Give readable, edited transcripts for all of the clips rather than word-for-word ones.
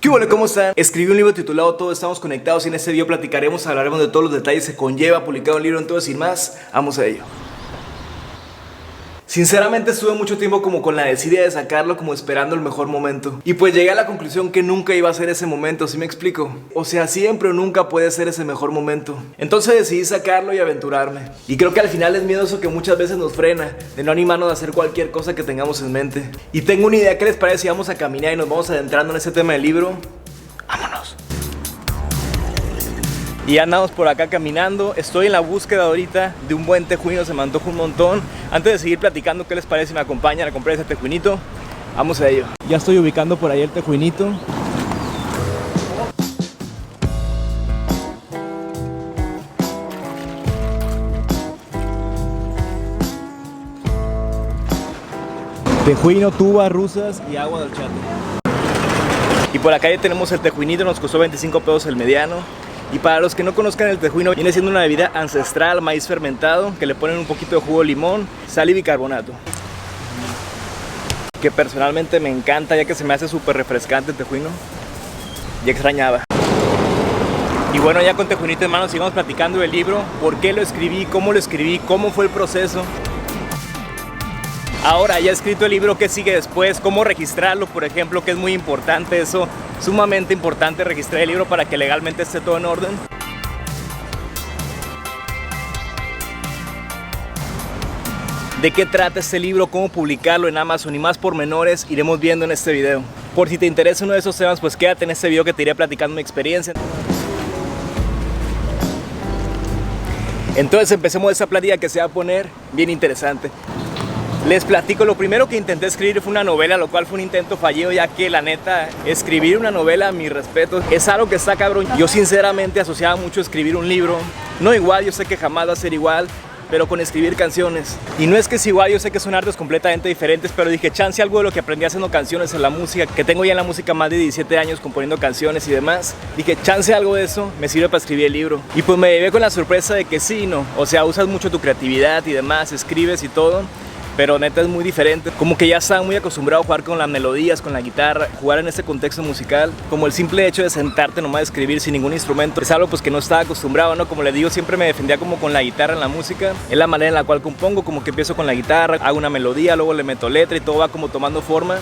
¿Qué hubo? ¿Cómo están? Escribí un libro titulado Todos estamos conectados y en este video hablaremos de todos los detalles que conlleva publicar un libro. Entonces, sin más, vamos a ello. Sinceramente estuve mucho tiempo como con la desidia de sacarlo, como esperando el mejor momento. Y pues llegué a la conclusión que nunca iba a ser ese momento, ¿sí me explico? O sea, siempre o nunca puede ser ese mejor momento. Entonces decidí sacarlo y aventurarme. Y creo que al final es miedo eso que muchas veces nos frena, de no animarnos a hacer cualquier cosa que tengamos en mente. Y tengo una idea. ¿Qué les parece si vamos a caminar y nos vamos adentrando en ese tema del libro? ¡Vámonos! Y ya andamos por acá caminando. Estoy en la búsqueda ahorita de un buen tejuino, se me antoja un montón. Antes de seguir platicando, ¿qué les parece si me acompañan a comprar ese tejuinito? Vamos a ello. Ya estoy ubicando por ahí el tejuinito. Tejuino, tuba, rusas y agua de horchata. Y por acá ya tenemos el tejuinito, nos costó 25 pesos el mediano. Y para los que no conozcan, el tejuino viene siendo una bebida ancestral, maíz fermentado, que le ponen un poquito de jugo de limón, sal y bicarbonato. Que personalmente me encanta, ya que se me hace súper refrescante el tejuino. Ya extrañaba. Y bueno, ya con tejuinito en mano sigamos platicando del libro, por qué lo escribí, cómo fue el proceso. Ahora ya escrito el libro, ¿qué sigue después? ¿Cómo registrarlo, por ejemplo? Que es muy importante eso, sumamente importante registrar el libro para que legalmente esté todo en orden. ¿De qué trata este libro? ¿Cómo publicarlo en Amazon? Y más pormenores iremos viendo en este video. Por si te interesa uno de esos temas, pues quédate en este video que te iré platicando mi experiencia. Entonces empecemos esta plática que se va a poner bien interesante. Les platico, lo primero que intenté escribir fue una novela, lo cual fue un intento fallido, ya que la neta, escribir una novela, a mi respeto, es algo que está cabrón. Yo sinceramente asociaba mucho escribir un libro, no igual, yo sé que jamás va a ser igual, pero con escribir canciones. Y no es que es igual, yo sé que son artes completamente diferentes, pero dije, chance algo de lo que aprendí haciendo canciones en la música, que tengo ya en la música más de 17 años componiendo canciones y demás. Dije, chance algo de eso me sirve para escribir el libro. Y pues me llevé con la sorpresa de que sí, no, o sea, usas mucho tu creatividad y demás, escribes y todo. Pero neta es muy diferente, como que ya estaba muy acostumbrado a jugar con las melodías, con la guitarra, jugar en ese contexto musical, como el simple hecho de sentarte nomás a escribir sin ningún instrumento, es algo pues que no estaba acostumbrado, ¿no? Como les digo, siempre me defendía como con la guitarra en la música, es la manera en la cual compongo, como que empiezo con la guitarra, hago una melodía, luego le meto letra y todo va como tomando forma.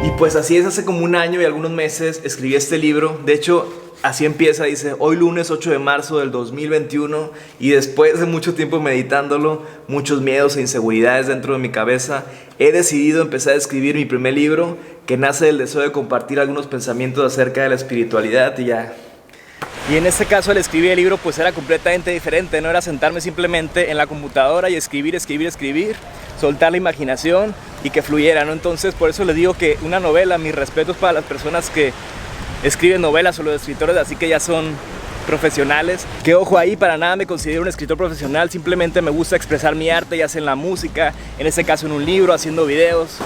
Y pues así es, hace como un año y algunos meses escribí este libro. De hecho, así empieza, dice: hoy lunes 8 de marzo del 2021, y después de mucho tiempo meditándolo, muchos miedos e inseguridades dentro de mi cabeza, he decidido empezar a escribir mi primer libro, que nace del deseo de compartir algunos pensamientos acerca de la espiritualidad y ya. Y en este caso, al escribir el libro, pues era completamente diferente, no era sentarme simplemente en la computadora y escribir, soltar la imaginación y que fluyera, ¿no? Entonces, por eso les digo que una novela, mis respetos para las personas que escriben novelas o los escritores así que ya son profesionales. Que ojo ahí, para nada me considero un escritor profesional, simplemente me gusta expresar mi arte, ya sea en la música, en este caso en un libro, haciendo videos.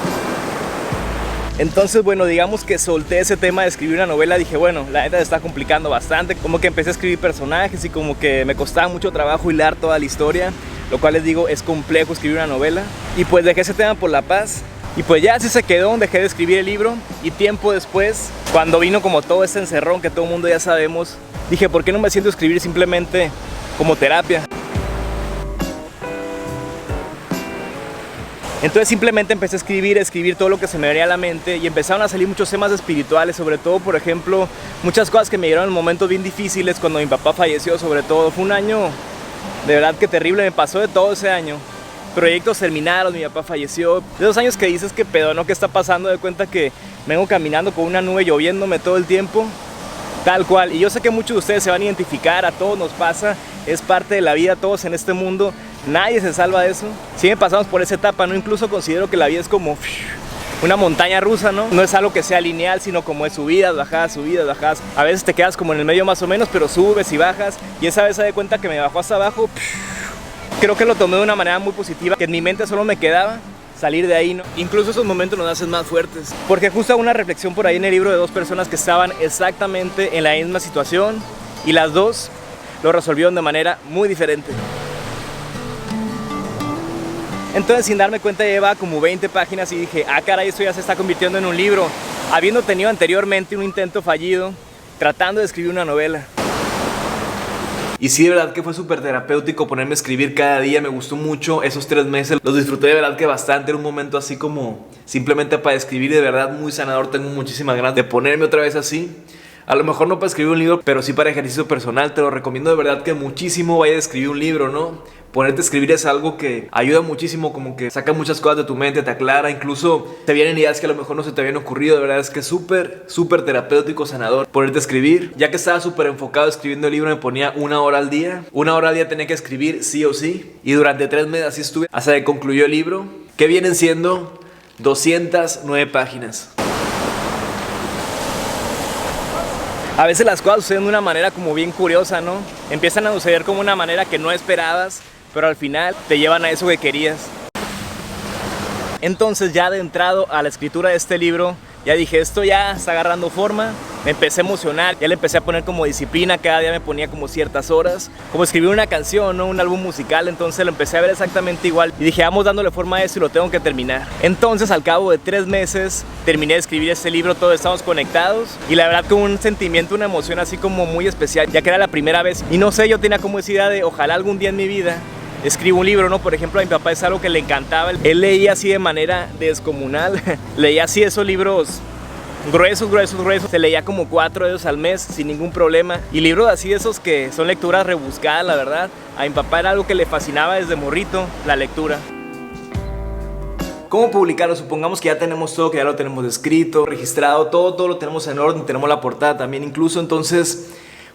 Entonces, bueno, digamos que solté ese tema de escribir una novela. Dije, bueno, la neta se está complicando bastante, como que empecé a escribir personajes y como que me costaba mucho trabajo hilar toda la historia, lo cual les digo, es complejo escribir una novela. Y pues dejé ese tema por la paz. Y pues ya así se quedó, dejé de escribir el libro. Y tiempo después, cuando vino como todo este encerrón que todo el mundo ya sabemos, dije, ¿por qué no me siento a escribir simplemente como terapia? Entonces simplemente empecé a escribir todo lo que se me venía a la mente, y empezaron a salir muchos temas espirituales, sobre todo, por ejemplo, muchas cosas que me dieron en momentos bien difíciles cuando mi papá falleció, sobre todo. Fue un año de verdad que terrible, me pasó de todo ese año. Proyectos terminaron, mi papá falleció. De esos años que dices, ¿qué pedo, no? ¿Qué está pasando? De cuenta que vengo caminando con una nube lloviéndome todo el tiempo, tal cual. Y yo sé que muchos de ustedes se van a identificar, a todos nos pasa, es parte de la vida, todos en este mundo, nadie se salva de eso. Siempre pasamos por esa etapa, ¿no? Incluso considero que la vida es como una montaña rusa, ¿no? No es algo que sea lineal, sino como es subidas, bajadas, subidas, bajadas. A veces te quedas como en el medio más o menos, pero subes y bajas. Y esa vez se da cuenta que me bajó hasta abajo. Creo que lo tomé de una manera muy positiva, que en mi mente solo me quedaba salir de ahí, ¿no? Incluso esos momentos nos hacen más fuertes. Porque justo hago una reflexión por ahí en el libro de dos personas que estaban exactamente en la misma situación, y las dos lo resolvieron de manera muy diferente. Entonces, sin darme cuenta, lleva como 20 páginas y dije, ah caray, esto ya se está convirtiendo en un libro. habiendo tenido anteriormente un intento fallido tratando de escribir una novela. Y sí, de verdad que fue súper terapéutico ponerme a escribir cada día, me gustó mucho esos 3 meses, los disfruté de verdad que bastante, era un momento así como simplemente para escribir, de verdad muy sanador, tengo muchísimas ganas de ponerme otra vez así. A lo mejor no para escribir un libro, pero sí para ejercicio personal, te lo recomiendo de verdad que muchísimo, vaya a escribir un libro, ¿no? Ponerte a escribir es algo que ayuda muchísimo, como que saca muchas cosas de tu mente, te aclara, incluso te vienen ideas que a lo mejor no se te habían ocurrido, de verdad es que es súper terapéutico, sanador, ponerte a escribir. Ya que estaba súper enfocado escribiendo el libro, me ponía 1 hora al día, 1 hora al día tenía que escribir sí o sí, y durante 3 meses así estuve, hasta que concluyó el libro, que vienen siendo 209 páginas. A veces las cosas suceden de una manera como bien curiosa, ¿no? Empiezan a suceder como una manera que no esperabas, pero al final te llevan a eso que querías. Entonces, ya adentrado a la escritura de este libro, ya dije, esto ya está agarrando forma. Me empecé a emocionar, ya le empecé a poner como disciplina, cada día me ponía como ciertas horas, como escribir una canción, ¿no? Un álbum musical, entonces lo empecé a ver exactamente igual y dije, vamos dándole forma a esto y lo tengo que terminar. Entonces, al cabo de 3 meses, terminé de escribir este libro, todos estamos conectados y la verdad con un sentimiento, una emoción así como muy especial, ya que era la primera vez y no sé, yo tenía como esa idea de ojalá algún día en mi vida escribo un libro, ¿no? Por ejemplo, a mi papá es algo que le encantaba, él leía así de manera descomunal, leía así esos libros gruesos, se leía como 4 de ellos al mes sin ningún problema y libros así de esos que son lecturas rebuscadas, la verdad. A mi papá era algo que le fascinaba desde morrito, la lectura. ¿Cómo publicarlo? Supongamos que ya tenemos todo, que ya lo tenemos escrito, registrado, todo lo tenemos en orden, tenemos la portada también incluso, entonces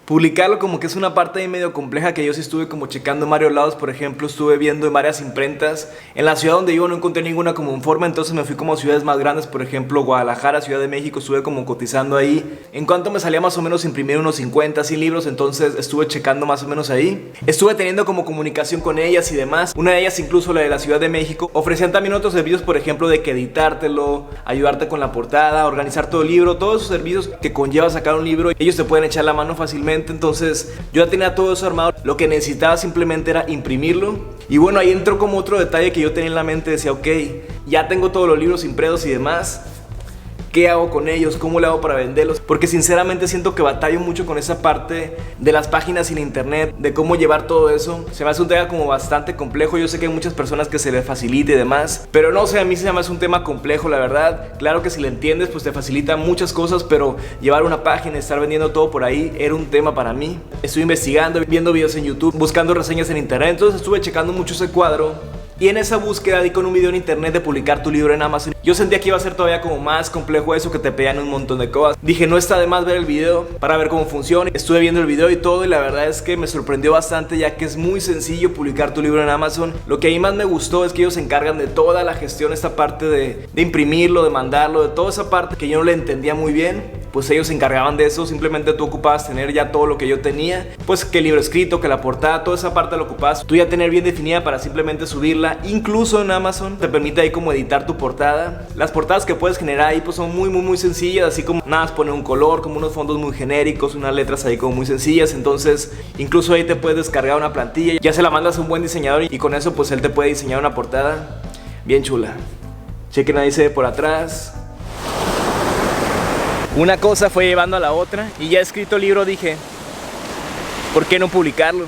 publicarlo como que es una parte ahí medio compleja que yo sí estuve como checando en varios lados. Por ejemplo, estuve viendo en varias imprentas. En la ciudad donde yo no encontré ninguna como en forma, entonces me fui como a ciudades más grandes, por ejemplo Guadalajara, Ciudad de México, estuve como cotizando ahí en cuánto me salía más o menos imprimir unos 50, 100 libros, entonces estuve checando más o menos ahí. Estuve teniendo como comunicación con ellas y demás. Una de ellas, incluso la de la Ciudad de México, ofrecían también otros servicios, por ejemplo de que editártelo, ayudarte con la portada, organizar todo el libro, todos esos servicios que conlleva sacar un libro, ellos te pueden echar la mano fácilmente. Entonces yo ya tenía todo eso armado, lo que necesitaba simplemente era imprimirlo. Y bueno, ahí entró como otro detalle que yo tenía en la mente, decía, ok, ya tengo todos los libros impresos y demás, ¿qué hago con ellos? ¿Cómo le hago para venderlos? Porque sinceramente siento que batallo mucho con esa parte de las páginas en internet, de cómo llevar todo eso. Se me hace un tema como bastante complejo. Yo sé que hay muchas personas que se les facilita y demás, pero no sé, a mí se me hace un tema complejo, la verdad. Claro que si le entiendes, pues te facilita muchas cosas, pero llevar una página, estar vendiendo todo por ahí, era un tema para mí. Estuve investigando, viendo videos en YouTube, buscando reseñas en internet, entonces estuve checando mucho ese cuadro. Y en esa búsqueda di con un video en internet de publicar tu libro en Amazon. Yo sentía que iba a ser todavía como más complejo eso, que te pedían un montón de cosas. Dije, no está de más ver el video para ver cómo funciona. Estuve viendo el video y todo, y la verdad es que me sorprendió bastante, ya que es muy sencillo publicar tu libro en Amazon. Lo que a mí más me gustó es que ellos se encargan de toda la gestión, esta parte de imprimirlo, de mandarlo, de toda esa parte que yo no le entendía muy bien. Pues ellos se encargaban de eso, simplemente tú ocupabas tener ya todo lo que yo tenía, pues que el libro escrito, que la portada, toda esa parte la ocupabas tú ya tener bien definida para simplemente subirla. Incluso en Amazon te permite ahí como editar tu portada. Las portadas que puedes generar ahí pues son muy sencillas, así como nada más poner un color, como unos fondos muy genéricos, unas letras ahí como muy sencillas. Entonces incluso ahí te puedes descargar una plantilla, ya se la mandas a un buen diseñador y con eso pues él te puede diseñar una portada bien chula. Chequen ahí, se ve por atrás. Una cosa fue llevando a la otra y ya escrito el libro dije, ¿por qué no publicarlo?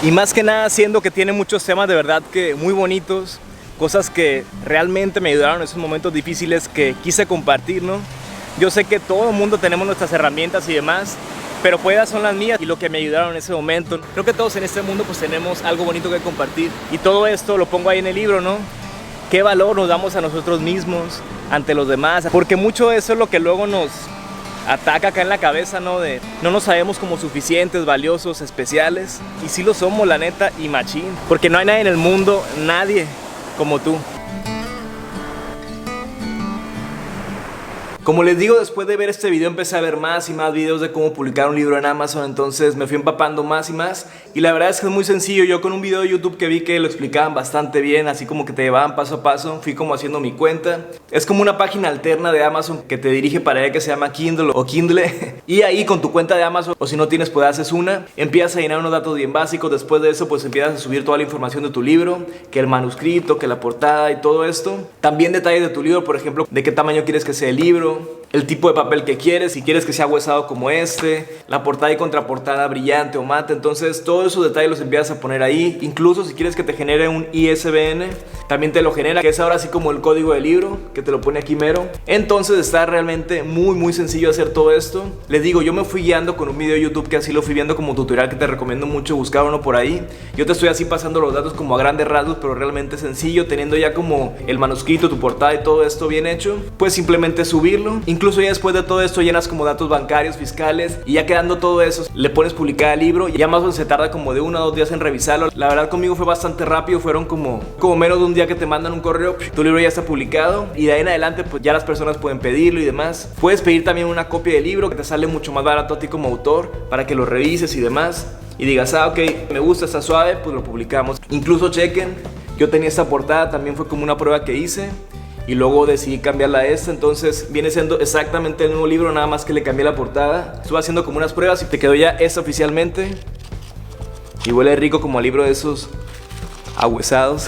Y más que nada siendo que tiene muchos temas de verdad que muy bonitos, cosas que realmente me ayudaron en esos momentos difíciles que quise compartir, ¿no? Yo sé que todo el mundo tenemos nuestras herramientas y demás, pero pues son las mías y lo que me ayudaron en ese momento. Creo que todos en este mundo pues tenemos algo bonito que compartir y todo esto lo pongo ahí en el libro, ¿no? ¿Qué valor nos damos a nosotros mismos ante los demás? Porque mucho de eso es lo que luego nos ataca acá en la cabeza, ¿no? De no nos sabemos como suficientes, valiosos, especiales. Y sí lo somos, la neta, y machín. Porque no hay nadie en el mundo, nadie como tú. Como les digo, después de ver este video empecé a ver más y más videos de cómo publicar un libro en Amazon, entonces me fui empapando más y más y la verdad es que es muy sencillo. Yo con un video de YouTube que vi que lo explicaban bastante bien, así como que te llevaban paso a paso, fui como haciendo mi cuenta. Es como una página alterna de Amazon que te dirige para ella que se llama Kindle o Kindle. Y ahí con tu cuenta de Amazon, o si no tienes pues haces una, empiezas a llenar unos datos bien básicos. Después de eso pues empiezas a subir toda la información de tu libro, que el manuscrito, que la portada y todo esto. También detalles de tu libro, por ejemplo, de qué tamaño quieres que sea el libro, el tipo de papel que quieres, si quieres que sea huesado como este, la portada y contraportada brillante o mate. Entonces todos esos detalles los empiezas a poner ahí. Incluso si quieres que te genere un ISBN, también te lo genera, que es ahora así como el código del libro, que te lo pone aquí mero. Entonces está realmente muy sencillo hacer todo esto. Les digo, yo me fui guiando con un video de YouTube que así lo fui viendo como tutorial, que te recomiendo mucho buscar uno por ahí. Yo te estoy así pasando los datos como a grandes rasgos, pero realmente sencillo, teniendo ya como el manuscrito, tu portada y todo esto bien hecho, pues simplemente subirlo. Incluso ya después de todo esto llenas como datos bancarios, fiscales, y ya quedando todo eso, le pones publicar el libro. Y Amazon se tarda como de 1 a 2 días en revisarlo. La verdad conmigo fue bastante rápido, fueron como menos de un día que te mandan un correo, tu libro ya está publicado, y de ahí en adelante pues ya las personas pueden pedirlo y demás. Puedes pedir también una copia del libro que te sale mucho más barato a ti como autor, para que lo revises y demás, y digas, ah, ok, me gusta, está suave, pues lo publicamos. Incluso chequen, yo tenía esta portada, también fue como una prueba que hice, y luego decidí cambiarla a esta. Entonces viene siendo exactamente el nuevo libro, nada más que le cambié la portada. Estuve haciendo como unas pruebas y te quedó ya esta oficialmente, y huele rico como a libro de esos ahuesados.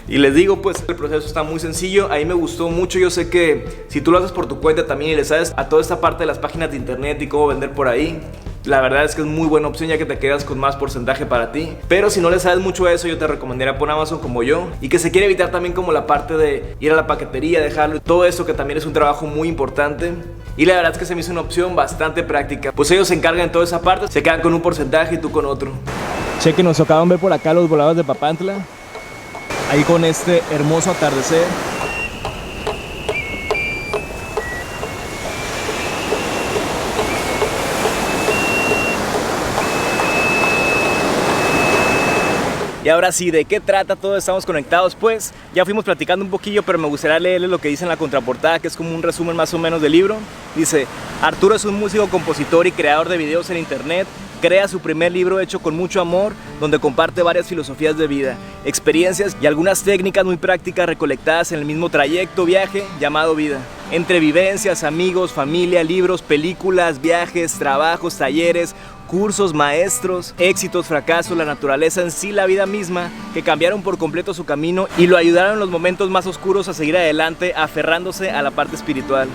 Y les digo, pues el proceso está muy sencillo. A mí me gustó mucho. Yo sé que si tú lo haces por tu cuenta también y le sabes a toda esta parte de las páginas de internet y cómo vender por ahí, la verdad es que es muy buena opción, ya que te quedas con más porcentaje para ti. Pero si no le sabes mucho a eso, yo te recomendaría por Amazon como yo, y que se quiere evitar también como la parte de ir a la paquetería, dejarlo, todo eso que también es un trabajo muy importante. Y la verdad es que se me hizo una opción bastante práctica. Pues ellos se encargan de toda esa parte, se quedan con un porcentaje y tú con otro. Chequen, nos acaban de ver por acá los volados de Papantla, ahí con este hermoso atardecer. Y ahora sí, ¿de qué trata todo? Estamos conectados, pues ya fuimos platicando un poquillo, pero me gustaría leerles lo que dice en la contraportada, que es como un resumen más o menos del libro. Dice: Arturo es un músico, compositor y creador de videos en internet. Crea su primer libro hecho con mucho amor, donde comparte varias filosofías de vida, experiencias y algunas técnicas muy prácticas recolectadas en el mismo trayecto, viaje llamado vida. Entre vivencias, amigos, familia, libros, películas, viajes, trabajos, talleres, cursos, maestros, éxitos, fracasos, la naturaleza en sí, la vida misma, que cambiaron por completo su camino y lo ayudaron en los momentos más oscuros a seguir adelante, aferrándose a la parte espiritual.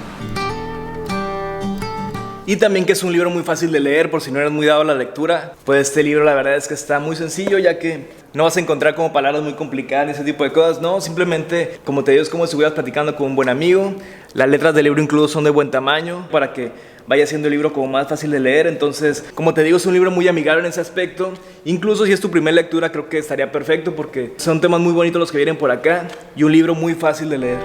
Y también que es un libro muy fácil de leer, por si no eres muy dado a la lectura. Pues este libro la verdad es que está muy sencillo, ya que no vas a encontrar como palabras muy complicadas ni ese tipo de cosas. No, simplemente, como te digo, es como si estuvieras platicando con un buen amigo. Las letras del libro incluso son de buen tamaño, para que vaya siendo el libro como más fácil de leer. Entonces, como te digo, es un libro muy amigable en ese aspecto. Incluso si es tu primera lectura, creo que estaría perfecto, porque son temas muy bonitos los que vienen por acá, y un libro muy fácil de leer.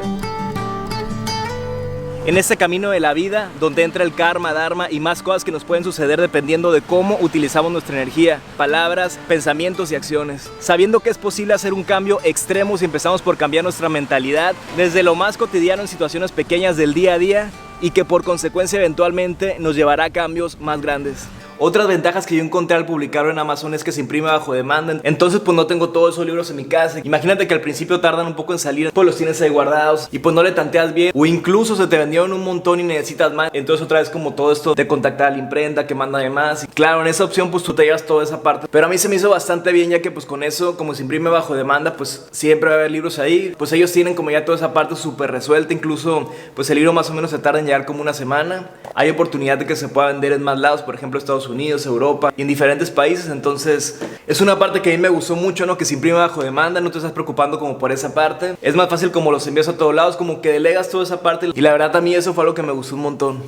En este camino de la vida, donde entra el karma, dharma y más cosas que nos pueden suceder dependiendo de cómo utilizamos nuestra energía, palabras, pensamientos y acciones. Sabiendo que es posible hacer un cambio extremo si empezamos por cambiar nuestra mentalidad, desde lo más cotidiano en situaciones pequeñas del día a día, y que por consecuencia eventualmente nos llevará a cambios más grandes. Otras ventajas que yo encontré al publicarlo en Amazon es que se imprime bajo demanda. Entonces pues no tengo todos esos libros en mi casa. Imagínate que al principio tardan un poco en salir, pues los tienes ahí guardados y pues no le tanteas bien, o incluso se te vendieron un montón y necesitas más. Entonces otra vez como todo esto de contactar a la imprenta, que mándame más. Y claro, en esa opción pues tú te llevas toda esa parte. Pero a mí se me hizo bastante bien, ya que pues con eso, como se imprime bajo demanda, pues siempre va a haber libros ahí. Pues ellos tienen como ya toda esa parte súper resuelta. Incluso pues el libro más o menos se tarda en llegar como una semana. Hay oportunidad de que se pueda vender en más lados, por ejemplo Estados Unidos, Europa y en diferentes países. Entonces es una parte que a mí me gustó mucho, ¿no? Que se imprime bajo demanda, no te estás preocupando como por esa parte. Es más fácil como los envías a todos lados, como que delegas toda esa parte. Y la verdad a mí eso fue algo que me gustó un montón.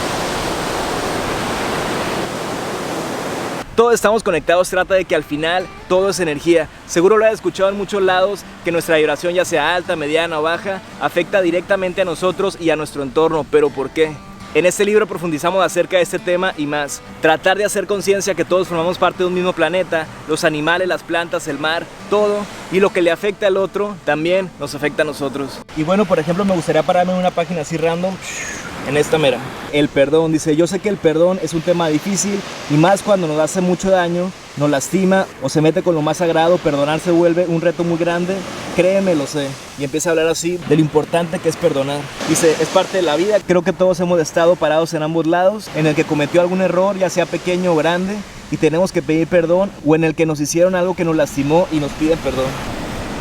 Todos estamos conectados, trata de que al final todo es energía. Seguro lo has escuchado en muchos lados, que nuestra vibración, ya sea alta, mediana o baja, afecta directamente a nosotros y a nuestro entorno. ¿Pero por qué? En este libro profundizamos acerca de este tema y más. Tratar de hacer conciencia que todos formamos parte de un mismo planeta, los animales, las plantas, el mar, todo, y lo que le afecta al otro también nos afecta a nosotros. Y bueno, por ejemplo, me gustaría pararme en una página así random, en esta mera. El perdón, dice: yo sé que el perdón es un tema difícil, y más cuando nos hace mucho daño, nos lastima o se mete con lo más sagrado, perdonar se vuelve un reto muy grande. Créeme, lo sé. Y empieza a hablar así de lo importante que es perdonar. Dice, es parte de la vida. Creo que todos hemos estado parados en ambos lados, en el que cometió algún error, ya sea pequeño o grande, y tenemos que pedir perdón, o en el que nos hicieron algo que nos lastimó y nos piden perdón.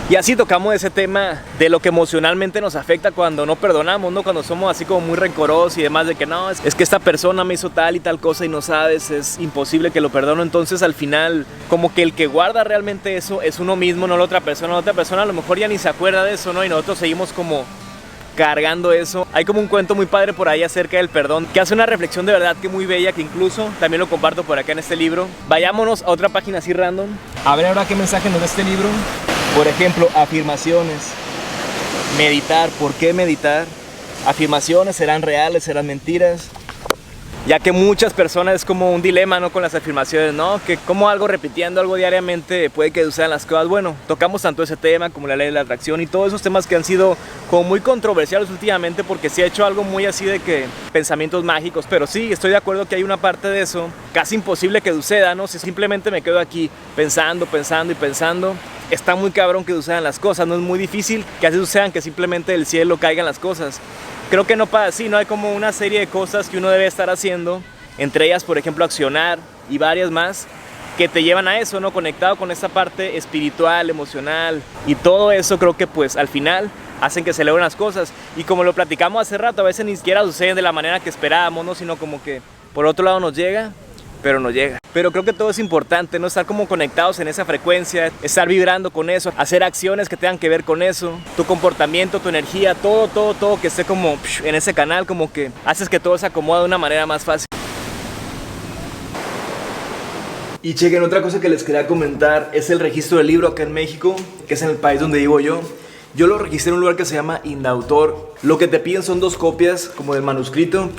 Y así tocamos ese tema de lo que emocionalmente nos afecta cuando no perdonamos, ¿no? Cuando somos así como muy rencorosos y demás, de que no, es que esta persona me hizo tal y tal cosa y no sabes, es imposible que lo perdono. Entonces al final, como que el que guarda realmente eso es uno mismo, no la otra persona. La otra persona a lo mejor ya ni se acuerda de eso, ¿no? Y nosotros seguimos como cargando eso. Hay como un cuento muy padre por ahí acerca del perdón, que hace una reflexión de verdad que muy bella, que incluso también lo comparto por acá en este libro. Vayámonos a otra página así random. A ver ahora qué mensaje nos da este libro. Por ejemplo, afirmaciones. Meditar. ¿Por qué meditar? Afirmaciones, ¿serán reales? ¿Serán mentiras? Ya que muchas personas es como un dilema, ¿no? Con las afirmaciones, ¿no? Que como algo repitiendo algo diariamente puede que sucedan las cosas. Bueno, tocamos tanto ese tema como la ley de la atracción y todos esos temas que han sido como muy controversiales últimamente, porque se ha hecho algo muy así de que pensamientos mágicos. Pero sí, estoy de acuerdo que hay una parte de eso casi imposible que suceda, ¿no? Si simplemente me quedo aquí pensando y pensando, está muy cabrón que sucedan las cosas. No es muy difícil que así sucedan, que simplemente del cielo caigan las cosas. Creo que no pasa así, no hay como una serie de cosas que uno debe estar haciendo, entre ellas, por ejemplo, accionar y varias más, que te llevan a eso, ¿no? Conectado con esta parte espiritual, emocional, y todo eso creo que pues al final hacen que se logren las cosas. Y como lo platicamos hace rato, a veces ni siquiera suceden de la manera que esperábamos, ¿no? Sino como que por otro lado nos llega, pero no llega. Pero creo que todo es importante, ¿no? Estar como conectados en esa frecuencia, estar vibrando con eso, hacer acciones que tengan que ver con eso, tu comportamiento, tu energía, todo que esté como en ese canal, como que haces que todo se acomode de una manera más fácil. Y chequen, otra cosa que les quería comentar es el registro del libro acá en México, que es en el país donde vivo yo. Yo lo registré en un lugar que se llama Indautor. Lo que te piden son 2 copias como del manuscrito.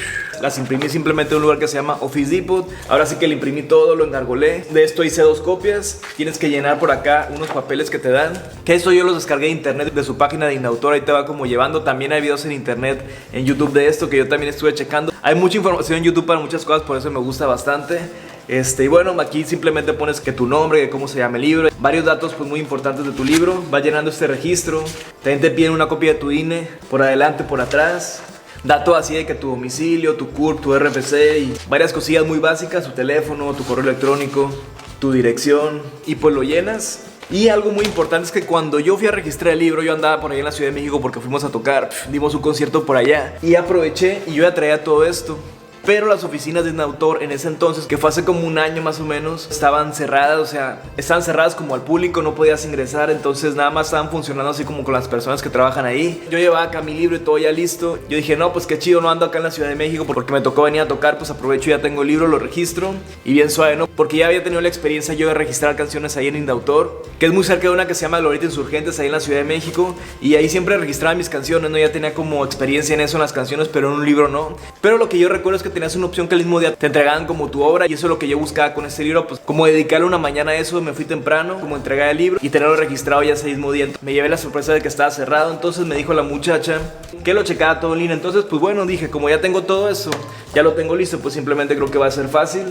Las imprimí simplemente en un lugar que se llama Office Depot. Ahora sí que le imprimí todo, lo engargolé. De esto hice 2 copias. Tienes que llenar por acá unos papeles que te dan. Que eso yo los descargué de internet, de su página de Indautor. Ahí te va como llevando. También hay videos en internet, en YouTube de esto, que yo también estuve checando. Hay mucha información en YouTube para muchas cosas, por eso me gusta bastante. Y bueno, aquí simplemente pones que tu nombre, que cómo se llama el libro, varios datos pues muy importantes de tu libro. Vas llenando este registro. También te piden una copia de tu INE, por adelante, por atrás. Datos así de que tu domicilio, tu CURP, tu RFC y varias cosillas muy básicas, tu teléfono, tu correo electrónico, tu dirección, y pues lo llenas. Y algo muy importante es que cuando yo fui a registrar el libro, yo andaba por ahí en la Ciudad de México porque fuimos a tocar, dimos un concierto por allá, y aproveché y yo ya traía todo esto. Pero las oficinas de Indautor en ese entonces, que fue hace como un año más o menos, estaban cerradas, o sea, estaban cerradas como al público, no podías ingresar, entonces nada más estaban funcionando así como con las personas que trabajan ahí. Yo llevaba acá mi libro y todo ya listo. Yo dije, no, pues qué chido, no ando acá en la Ciudad de México porque me tocó venir a tocar, pues aprovecho, ya tengo el libro, lo registro y bien suave, ¿no? Porque ya había tenido la experiencia yo de registrar canciones ahí en Indautor, que es muy cerca de una que se llama Glorieta Insurgentes, ahí en la Ciudad de México, y ahí siempre registraba mis canciones, ¿no? Ya tenía como experiencia en eso, en las canciones, pero en un libro no. Pero lo que yo recuerdo es que tenías una opción que el mismo día te entregaban como tu obra, y eso es lo que yo buscaba con este libro, pues como dedicarle una mañana a eso. Me fui temprano, como entregar el libro y tenerlo registrado ya ese mismo día. Me llevé la sorpresa de que estaba cerrado, entonces me dijo la muchacha que lo checaba todo en línea. Entonces pues bueno, dije, como ya tengo todo eso, ya lo tengo listo, pues simplemente creo que va a ser fácil.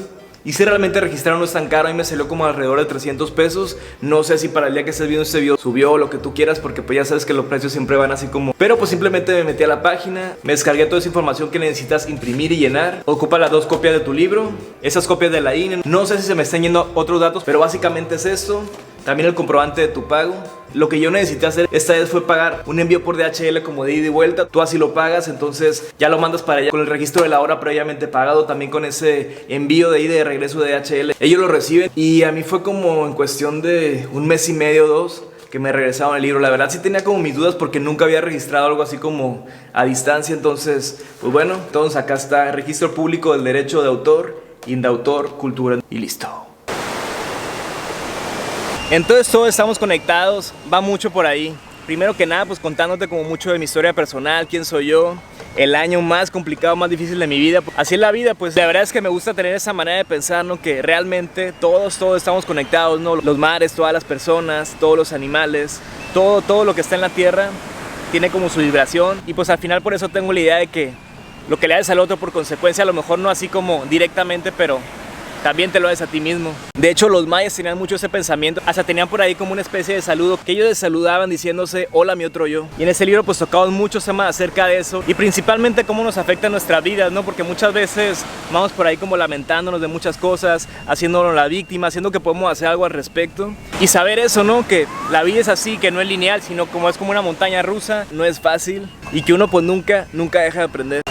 Y si realmente registraron no es tan caro, a mí me salió como alrededor de 300 pesos. No sé si para el día que estés viendo este video subió o lo que tú quieras, porque pues ya sabes que los precios siempre van así como... Pero pues simplemente me metí a la página, me descargué toda esa información que necesitas imprimir y llenar. Ocupa las 2 copias de tu libro, esas copias de la INE. No sé si se me están yendo otros datos, pero básicamente es esto. También el comprobante de tu pago. Lo que yo necesité hacer esta vez fue pagar un envío por DHL como de ida y vuelta. Tú así lo pagas, entonces ya lo mandas para allá con el registro de la hora previamente pagado, también con ese envío de ida y de regreso de DHL. Ellos lo reciben y a mí fue como en cuestión de un mes y medio o 2 que me regresaban el libro. La verdad sí tenía como mis dudas porque nunca había registrado algo así como a distancia. Entonces, pues bueno, entonces acá está el registro público del derecho de autor, Indautor, Cultura y listo. Entonces todos estamos conectados, va mucho por ahí. Primero que nada, pues contándote como mucho de mi historia personal, quién soy yo, el año más complicado, más difícil de mi vida. Así es la vida, pues la verdad es que me gusta tener esa manera de pensar, ¿no? Que realmente todos estamos conectados, ¿no? Los mares, todas las personas, todos los animales, todo lo que está en la tierra tiene como su vibración. Y pues al final por eso tengo la idea de que lo que le haces al otro por consecuencia, a lo mejor no así como directamente, pero también te lo haces a ti mismo. De hecho, los mayas tenían mucho ese pensamiento, hasta tenían por ahí como una especie de saludo, que ellos les saludaban diciéndose, hola mi otro yo. Y en ese libro pues tocamos muchos temas acerca de eso, y principalmente cómo nos afecta nuestra vida, ¿no? Porque muchas veces vamos por ahí como lamentándonos de muchas cosas, haciéndonos la víctima, haciendo que podemos hacer algo al respecto. Y saber eso, ¿no? Que la vida es así, que no es lineal, sino como es como una montaña rusa, no es fácil, y que uno pues nunca deja de aprender.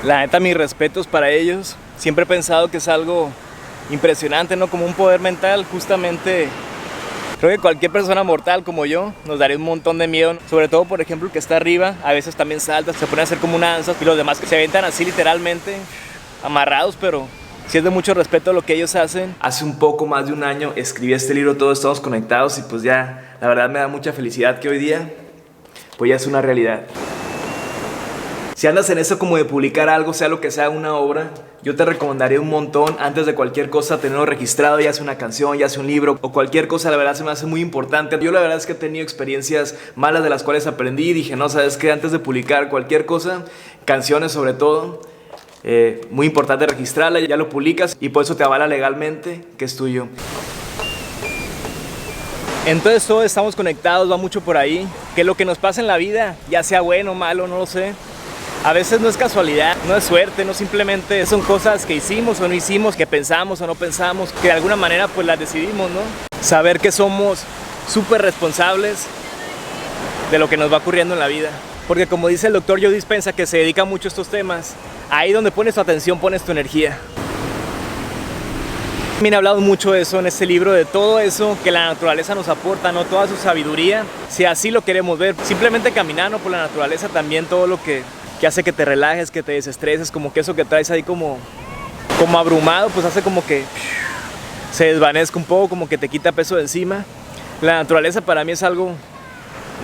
La neta, mis respetos para ellos. Siempre he pensado que es algo impresionante, ¿no? Como un poder mental, justamente. Creo que cualquier persona mortal como yo nos daría un montón de miedo. Sobre todo, por ejemplo, el que está arriba, a veces también salta, se pone a hacer como una danza. Y los demás que se avientan así literalmente, amarrados, pero sí es de mucho respeto lo que ellos hacen. Hace un poco más de un año escribí este libro, Todos estamos conectados, y pues ya, la verdad me da mucha felicidad que hoy día, pues ya es una realidad. Si andas en eso como de publicar algo, sea lo que sea, una obra, yo te recomendaría un montón, antes de cualquier cosa, tenerlo registrado, ya sea una canción, ya sea un libro o cualquier cosa. La verdad se me hace muy importante. Yo la verdad es que he tenido experiencias malas de las cuales aprendí y dije, no, ¿sabes qué? Antes de publicar cualquier cosa, canciones sobre todo, muy importante registrarla, ya lo publicas y por eso te avala legalmente que es tuyo. Entonces todos estamos conectados, va mucho por ahí, que lo que nos pasa en la vida, ya sea bueno o malo, no lo sé, a veces no es casualidad, no es suerte, no simplemente son cosas que hicimos o no hicimos, que pensamos o no pensamos, que de alguna manera pues las decidimos, ¿no? Saber que somos súper responsables de lo que nos va ocurriendo en la vida. Porque como dice el doctor Joe Dispenza, que se dedica mucho a estos temas, ahí donde pones tu atención, pones tu energía. También he hablado mucho de eso en este libro, de todo eso que la naturaleza nos aporta, ¿no? Toda su sabiduría, si así lo queremos ver. Simplemente caminando por la naturaleza, también todo lo que hace que te relajes, que te desestreses, como que eso que traes ahí como abrumado, pues hace como que se desvanezca un poco, como que te quita peso de encima. La naturaleza para mí es algo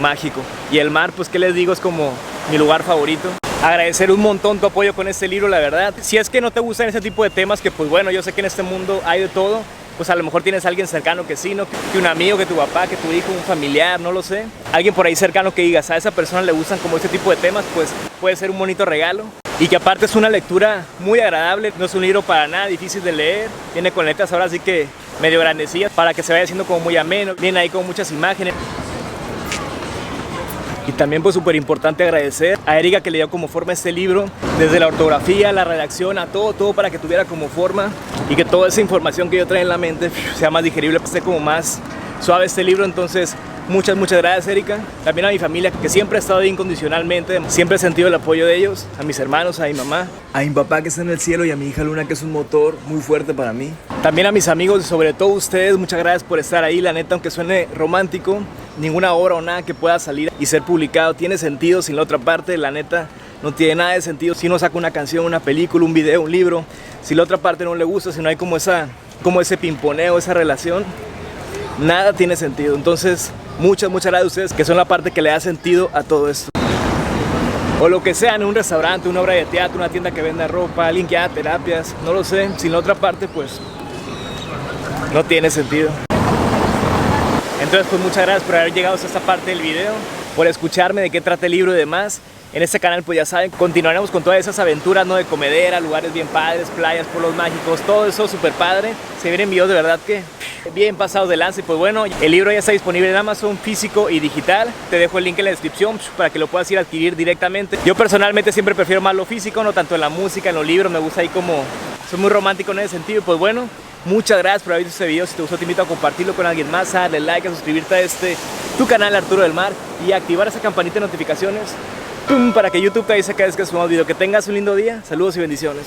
mágico. Y el mar, pues qué les digo, es como mi lugar favorito. Agradecer un montón tu apoyo con este libro, la verdad. Si es que no te gustan ese tipo de temas, que pues bueno, yo sé que en este mundo hay de todo, pues a lo mejor tienes a alguien cercano que sí, ¿no? Que un amigo, que tu papá, que tu hijo, un familiar, no lo sé. Alguien por ahí cercano que digas, a esa persona le gustan como este tipo de temas, pues puede ser un bonito regalo. Y que aparte es una lectura muy agradable, no es un libro para nada difícil de leer, viene con letras ahora sí que medio grandecillas, para que se vaya haciendo como muy ameno, viene ahí con muchas imágenes. Y también pues súper importante agradecer a Erika que le dio como forma este libro, desde la ortografía, la redacción, a todo para que tuviera como forma y que toda esa información que yo traía en la mente sea más digerible, esté como más suave este libro. Entonces muchas gracias, Erika. También a mi familia, que siempre ha estado ahí incondicionalmente, siempre he sentido el apoyo de ellos, a mis hermanos, a mi mamá, a mi papá que está en el cielo y a mi hija Luna, que es un motor muy fuerte para mí. También a mis amigos y sobre todo a ustedes, muchas gracias por estar ahí. La neta, aunque suene romántico, ninguna obra o nada que pueda salir y ser publicado tiene sentido sin la otra parte. La neta, no tiene nada de sentido si uno saca una canción, una película, un video, un libro, si la otra parte no le gusta, si no hay como ese pimponeo, esa relación, nada tiene sentido. Entonces muchas gracias a ustedes, que son la parte que le da sentido a todo esto. O lo que sea, en un restaurante, una obra de teatro, una tienda que venda ropa, alguien que haga terapias, no lo sé, sin la otra parte pues no tiene sentido. Entonces pues muchas gracias por haber llegado hasta esta parte del video, por escucharme de qué trata el libro y demás. En este canal pues ya saben, continuaremos con todas esas aventuras, ¿no? De comedera, lugares bien padres, playas, pueblos mágicos, todo eso súper padre. Se vienen videos de verdad que bien pasados de lanza. Y pues bueno, el libro ya está disponible en Amazon, físico y digital. Te dejo el link en la descripción para que lo puedas ir a adquirir directamente. Yo personalmente siempre prefiero más lo físico, no tanto en la música, en los libros, me gusta ahí como... Soy muy romántico en ese sentido. Y pues bueno, muchas gracias por haber visto este video. Si te gustó te invito a compartirlo con alguien más, a darle like, a suscribirte a tu canal Arturo del Mar y a activar esa campanita de notificaciones para que YouTube te avise cada vez que subamos video. Que tengas un lindo día, saludos y bendiciones.